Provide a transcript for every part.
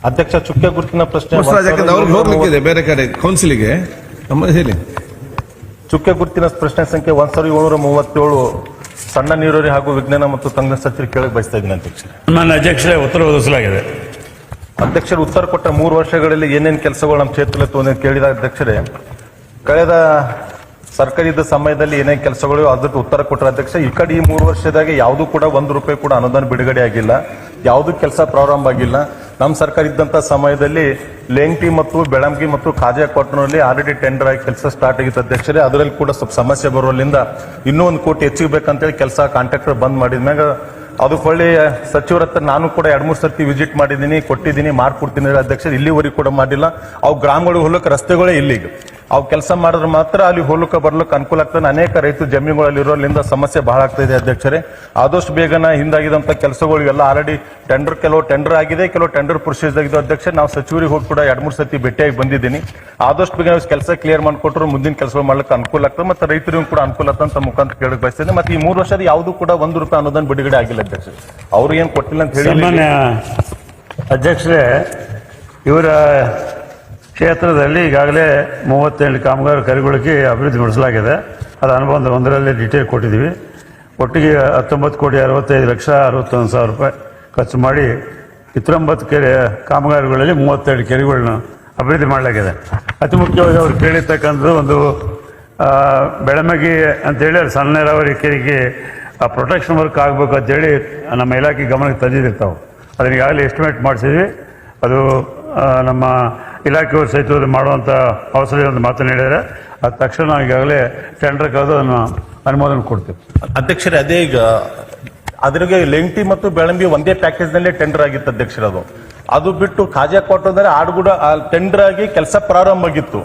ಅಧ್ಯಕ್ಷ, ಚುಕ್ಕೆ ಗುರುತಿನ ಪ್ರಶ್ನೆ ಅವ್ರಿಗೆ ಹೋಗ್ಲಿಕ್ಕಿದೆ ಬೇರೆ ಕಡೆ ಕೌನ್ಸಿಲಿಗೆ. ಹೇಳಿ. ಚುಕ್ಕೆ ಗುರುತಿನ ಪ್ರಶ್ನೆ ಸಂಖ್ಯೆ 1737 ಸಣ್ಣ ನೀರಾವರಿ ಹಾಗೂ ವಿಜ್ಞಾನ ಮತ್ತು ತಂತ್ರಜ್ಞಾನ ಸಚಿವರು ಕೇಳಕ್ ಬಯಸ್ತಾ ಇದ್ದೀನಿ ಅಧ್ಯಕ್ಷ. ನನ್ನ ಅಧ್ಯಕ್ಷರೇ, ಉತ್ತರ ಒದಗಿಸಲಾಗಿದೆ. ಅಧ್ಯಕ್ಷರು ಉತ್ತರ ಕೊಟ್ಟ 3 ವರ್ಷಗಳಲ್ಲಿ ಏನೇನು ಕೆಲಸಗಳು ನಮ್ಮ ಕ್ಷೇತ್ರದಲ್ಲಿ ಕೇಳಿದ ಅಧ್ಯಕ್ಷರೇ, ಕಳೆದ ಸರ್ಕಾರ ಇದ್ದ ಸಮಯದಲ್ಲಿ ಏನೇನು ಕೆಲಸಗಳು ಅದಕ್ಕೆ ಉತ್ತರ ಕೊಟ್ಟರ ಅಧ್ಯಕ್ಷ. ಈ ಕಡೆ ಈ 3 ವರ್ಷದಾಗ ಯಾವುದೂ ಕೂಡ ₹1 ಕೂಡ ಅನುದಾನ ಬಿಡುಗಡೆ ಆಗಿಲ್ಲ, ಯಾವುದೂ ಕೆಲಸ ಪ್ರಾರಂಭ ಆಗಿಲ್ಲ. ನಮ್ಮ ಸರ್ಕಾರ ಇದ್ದಂತ ಸಮಯದಲ್ಲಿ ಲೇಂಟಿ ಮತ್ತು ಬೆಳಂಗಿ ಮತ್ತು ಕಾಜಾಕೋಟ್ನಲ್ಲಿ ಆಲ್ರೆಡಿ ಟೆಂಡರ್ ಆಗಿ ಕೆಲಸ ಸ್ಟಾರ್ಟ್ ಆಗಿತ್ತು ಅಧ್ಯಕ್ಷರೇ. ಅದರಲ್ಲಿ ಕೂಡ ಸ್ವಲ್ಪ ಸಮಸ್ಯೆ ಬರೋದ್ರಿಂದ ಇನ್ನೂ 1 ಕೋಟಿ ಹೆಚ್ಚಿಗೆ ಬೇಕಂತೇಳಿ ಕೆಲಸ ಕಾಂಟ್ರಾಕ್ಟರ್ ಬಂದ್ ಮಾಡಿದ್ಮ್ಯಾಗ ಅದಕ್ಕೆ ಹೊಳ್ಳಿ ಸಚಿವರ ಹತ್ರ ನಾನು ಕೂಡ 2-3 ಸರ್ತಿ ವಿಸಿಟ್ ಮಾಡಿದ್ದೀನಿ, ಕೊಟ್ಟಿದ್ದೀನಿ, ಮಾಡ್ಕೊಡ್ತೀನಿ ಅಧ್ಯಕ್ಷರು. ಇಲ್ಲಿವರೆಗೂ ಕೂಡ ಮಾಡಿಲ್ಲ. ಅವು ಗ್ರಾಮಗಳಿಗೆ ಹೋಗ್ಲಿಕ್ಕೆ ರಸ್ತೆಗಳೇ ಇಲ್ಲಿಗೆ ಅವು ಕೆಲಸ ಮಾಡಿದ್ರೆ ಮಾತ್ರ ಅಲ್ಲಿ ಹೋಗ್ಲಿಕ್ಕೆ ಬರ್ಲಿಕ್ಕೆ ಅನುಕೂಲ ಆಗ್ತದೆ. ಅನೇಕ ರೈತರು ಜಮೀನುಗಳಲ್ಲಿ ಇರೋದ್ರಿಂದ ಸಮಸ್ಯೆ ಬಹಳ ಆಗ್ತಾ ಇದೆ ಅಧ್ಯಕ್ಷರೇ. ಆದಷ್ಟು ಬೇಗನ ಹಿಂದಾಗಿದಂತ ಕೆಲಸಗಳಿಗೆಲ್ಲ ಆಲ್ರೆಡಿ ಕೆಲವು ಟೆಂಡರ್ ಆಗಿದೆ, ಕೆಲವು ಟೆಂಡರ್ ಪ್ರೊಸೀಜರ್ ಆಗಿದೆ ಅಧ್ಯಕ್ಷ. ನಾವು ಸಚಿವರಿಗೆ ಹೋಗಿ ಕೂಡ 2-3 ಸರ್ತಿ ಭೇಟಿಯಾಗಿ ಬಂದಿದ್ದೀನಿ. ಆದಷ್ಟು ಬೇಗ ಕೆಲಸ ಕ್ಲಿಯರ್ ಮಾಡಿಕೊಟ್ರು ಮುಂದಿನ ಕೆಲಸಗಳು ಮಾಡ್ಲಿಕ್ಕೆ ಅನುಕೂಲ ಆಗ್ತದೆ, ಮತ್ತೆ ರೈತರಿಗೂ ಕೂಡ ಅನುಕೂಲ ಆಗ್ತದೆ ಮುಖಾಂತರ ಕೇಳಕ್ ಬಯಸ್ತಿದೆ. ಮತ್ತೆ ಈ 3 ವರ್ಷದ ಯಾವುದೂ ಕೂಡ ₹1 ಅನುದಾನ ಬಿಡುಗಡೆ ಆಗಿಲ್ಲ ಅಧ್ಯಕ್ಷ. ಅವ್ರು ಏನ್ ಕೊಟ್ಟಿಲ್ಲ ಅಂತ ಹೇಳಿ. ಸಾಮಾನ್ಯ ಅಧ್ಯಕ್ಷರೇ, ಇವರ ಕ್ಷೇತ್ರದಲ್ಲಿ ಈಗಾಗಲೇ 38 ಕಾಮಗಾರಿ ಕೈಗೊಳ್ಳಕ್ಕೆ ಅಭಿವೃದ್ಧಿಗೊಳಿಸಲಾಗಿದೆ. ಅದು ಅನುಬಂಧ 1ರಲ್ಲಿ ಡೀಟೇಲ್ ಕೊಟ್ಟಿದ್ದೀವಿ. ಒಟ್ಟಿಗೆ 19,65,61,000 ಖರ್ಚು ಮಾಡಿ 29 ಕೆರೆ ಕಾಮಗಾರಿಗಳಲ್ಲಿ 32 ಕೆರೆಗಳನ್ನ ಅಭಿವೃದ್ಧಿ ಮಾಡಲಾಗಿದೆ. ಅತಿ ಮುಖ್ಯವಾಗಿ ಅವರು ಕೇಳಿರ್ತಕ್ಕಂಥದ್ದು ಒಂದು ಬೆಳಮಗಿ ಅಂತೇಳಿ ಅಲ್ಲಿ ಸಣ್ಣ ನೀರಾವರಿ ಕೆರೆಗೆ ಪ್ರೊಟೆಕ್ಷನ್ ವರ್ಕ್ ಆಗಬೇಕು ಅಂತೇಳಿ ನಮ್ಮ ಇಲಾಖೆ ಗಮನಕ್ಕೆ ತಂದಿದ್ದಿರ್ತಾವೆ. ಅದನ್ನ ಈಗಾಗಲೇ ಎಸ್ಟಿಮೇಟ್ ಮಾಡಿಸಿದ್ವಿ. ಅದು ನಮ್ಮ ಇಲಾಖೆಯವರು ಸಹಿತ ಮಾಡುವಂಥ ಅವಸರ ಒಂದು ಮಾತನ್ನು ಹೇಳಿದರೆ ಅದು ತಕ್ಷಣ ಈಗಾಗಲೇ ಟೆಂಡರ್ ಕರೆದು ಅದನ್ನು ಅನುಮೋದನೆ ಕೊಡ್ತೀವಿ ಅಧ್ಯಕ್ಷರೇ. ಅದೇ ಈಗ ಅದ್ರಿಗೆ ಲೆಂಟಿ ಮತ್ತು ಬೆಳಂಬಿ ಒಂದೇ ಪ್ಯಾಕೇಜ್ ನಲ್ಲಿ ಟೆಂಡರ್ ಆಗಿತ್ತು ಅಧ್ಯಕ್ಷರದು. ಅದು ಬಿಟ್ಟು ಕಾಜಾಕೋಟದಲ್ಲಿ ಆಡುಗೂಡ ಟೆಂಡರ್ ಆಗಿ ಕೆಲಸ ಪ್ರಾರಂಭ ಆಗಿತ್ತು.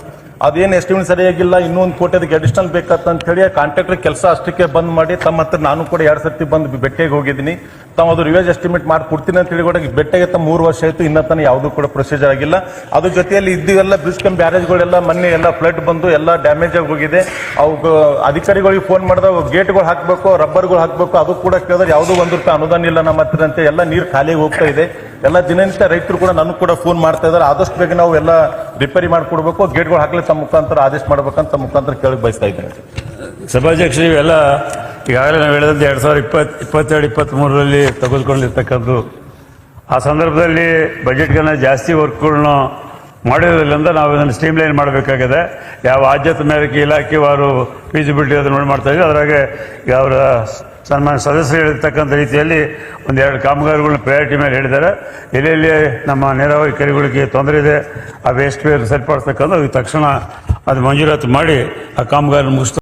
ಅದೇನು ಎಸ್ಟಿಮೇಟ್ ಸರಿಯಾಗಿಲ್ಲ, ಇನ್ನೂ 1 ಕೋಟಿ ಅದಕ್ಕೆ ಅಡಿಷನಲ್ ಬೇಕಂತ ಹೇಳಿ ಕಾಂಟ್ರಾಕ್ಟರ್ ಕೆಲಸ ಅಷ್ಟಕ್ಕೆ ಬಂದ್ ಮಾಡಿ ತಮ್ಮ ಹತ್ರ ನಾನು ಕೂಡ 2 ಸರ್ತಿ ಬಂದು ಭೇಟಿಯಾಗಿ ಹೋಗಿದ್ದೀನಿ. ತಾವು ಅದು ರಿವೈಸ್ ಎಸ್ಟಿಮೇಟ್ ಮಾಡಿ ಕೊಡ್ತೀನಿ ಅಂತ ಹೇಳಿ ಕೂಡ ಭೇಟಿಯಾಗಿ 3 ವರ್ಷ ಆಯ್ತು, ಇನ್ನೂ ತನಕ ಯಾವುದೂ ಕೂಡ ಪ್ರೊಸೀಜರ್ ಆಗಿಲ್ಲ. ಅದ್ರ ಜೊತೆಯಲ್ಲಿ ಇದ್ದೀವೆಲ್ಲ ಬ್ರಿಡ್ಜ್ ಕಮ್ ಬ್ಯಾರೇಜ್ಗಳೆಲ್ಲ ಮೊನ್ನೆ ಎಲ್ಲ ಫ್ಲಡ್ ಬಂದು ಎಲ್ಲ ಡ್ಯಾಮೇಜ್ ಆಗಿ ಹೋಗಿದೆ. ಅವು ಅಧಿಕಾರಿಗಳಿಗೆ ಫೋನ್ ಮಾಡಿದಾಗ ಗೇಟ್ಗಳು ಹಾಕಬೇಕು, ರಬ್ಬರ್ಗಳು ಹಾಕಬೇಕು, ಅದು ಕೂಡ ಕೇಳಿದ್ರೆ ಯಾವುದೂ ₹1 ಅನುದಾನ ಇಲ್ಲ ನಮ್ಮ ಹತ್ರ ಅಂತ ಎಲ್ಲ ನೀರು ಖಾಲಿಯಾಗಿ ಹೋಗ್ತಾ ಇದೆ. ಎಲ್ಲ ದಿನನಿತ್ಯ ರೈತರು ಕೂಡ ನನಗೆ ಕೂಡ ಫೋನ್ ಮಾಡ್ತಾ ಇದ್ದಾರೆ. ಆದಷ್ಟು ಬೇಗ ನಾವು ಎಲ್ಲ ರಿಪೇರಿ ಮಾಡಿಕೊಡ್ಬೇಕು, ಗೇಟ್ಗಳು ಹಾಕಲಿ ತಮ್ಮ ಮುಖಾಂತರ ಆದೇಶ ಮಾಡ್ಬೇಕಂತ ಮುಖಾಂತರ ಕೇಳಕ್ ಬಯಸ್ತಾ ಇದ್ದೇನೆ. ಸಭಾಧ್ಯಕ್ಷರು, ಇವೆಲ್ಲ ಈಗಾಗಲೇ ನಾವು ಹೇಳಿದಂತೆ 2022-23ರಲ್ಲಿ ತೆಗೆದುಕೊಂಡಿರ್ತಕ್ಕಂಥದ್ದು. ಆ ಸಂದರ್ಭದಲ್ಲಿ ಬಜೆಟ್ಗನ್ನ ಜಾಸ್ತಿ ವರ್ಕ್ಗಳನ್ನ ಮಾಡಿರೋದ್ರಿಂದ ನಾವು ಇದನ್ನು ಸ್ಟ್ರೀಮ್ ಲೈನ್ ಮಾಡಬೇಕಾಗಿದೆ. ಯಾವ ಆದ್ಯತೆ ಮೇರೆಗೆ ಇಲಾಖೆವಾರು ಫೀಸಿಬಿಲಿಟಿ ಅದನ್ನು ನೋಡಿ ಮಾಡ್ತಾ ಇದ್ದೀವಿ. ಅದರಾಗೆ ಅವರ ಸನ್ಮಾನ್ಯ ಸದಸ್ಯರು ಹೇಳಿರ್ತಕ್ಕಂಥ ರೀತಿಯಲ್ಲಿ 1-2 ಕಾಮಗಾರಿಗಳನ್ನ ಪ್ರಯಾರಿಟಿ ಮೇಲೆ ಹೇಳಿದ್ದಾರೆ. ಎಲ್ಲೆಲ್ಲಿ ನಮ್ಮ ನೀರಾವರಿ ಕೆರೆಗಳಿಗೆ ತೊಂದರೆ ಇದೆ, ಆ ವೇಸ್ಟ್ ವೇರ್ ಸರಿಪಡಿಸ್ತಕ್ಕಂಥ ತಕ್ಷಣ ಅದು ಮಂಜೂರಾತಿ ಮಾಡಿ ಆ ಕಾಮಗಾರಿ ಮುಗಿಸ್ತಾ